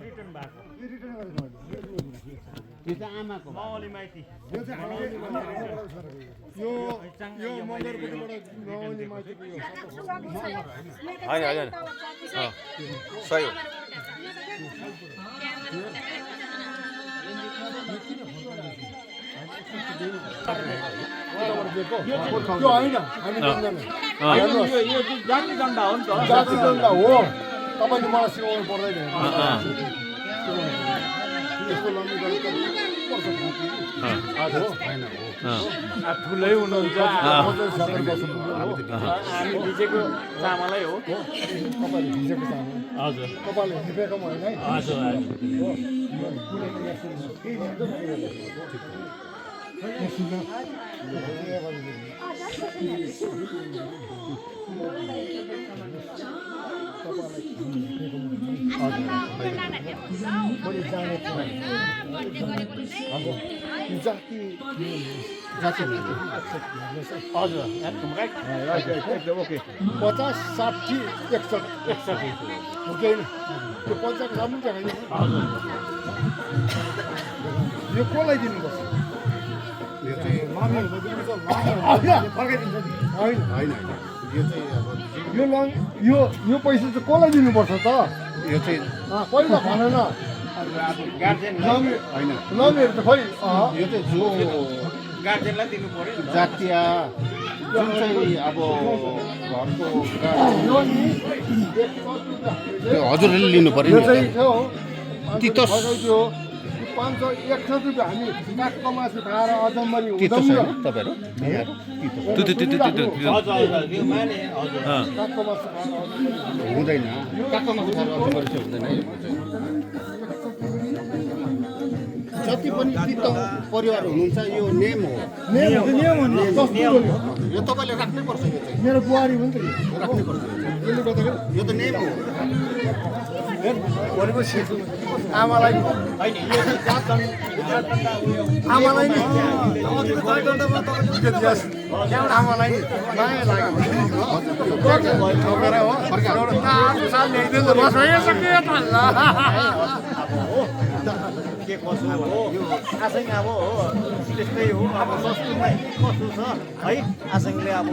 return भएको यो चाहिँ आमाको माओली माइती यो चाहिँ यो मगरपट्टिबाट नआउने मान्छेको यो होइन होइन सही हो त्यो होइन हामी जान्दैन यो जाति दण्डा हो नि त जाति दण्ड हो तपाईँले मलाई सिकाउनु पर्दैन यस्तो लम्बी गरेर ठुलै हुनुहुन्छ हामी भिजेको चामलै हो तपाईँले भिजेको चामल हजुर तपाईँले हिपेको होइन है हजुर हजुर एकदम ओके 50, 60, 61 हुँदैन त्यो 50 राम्रो जग्गा यो कसलाई दिनुपर्छ यो चाहिँ फर्काइदिन्छ नि होइन होइन यो चाहिँ अब यो पैसा चाहिँ कसलाई दिनुपर्छ त यो चाहिँ पहिला भन न गार्जेन होइन लमीहरू त खोइ यो चाहिँ जो गार्जेनलाई दिनु पर्यो जातीय जुन चाहिँ अब घरको त्यो हजुरले लिनु पर्यो यो नि चाहिँ थियो तितो 561 रुपियाँ हामी काठको मासु खाएर अजम्बरी तितो हुँदैन छैन तपाईँहरू यो माने हजुर काठको मासु खाएर हुँदैन काठको मासु खाएर अचम्बरी चाहिँ हुँदैन यो चाहिँ जति पनि तितो परिवार हुनुहुन्छ यो नेम हो यो तपाईँले राख्नै पर्छ यो चाहिँ मेरो बुहारी हो नि त राख्नै पर्छ यसले गर्दाखेरि यो त नेम हो भनेपछि आमालाई होइन यो चाहिँ जात दण्डा उयो आमालाई नि आमालाई नि माया के कसो हो आसँग अब हो त्यस्तै हो अब सस्तोमा कसो छ है आसँगले अब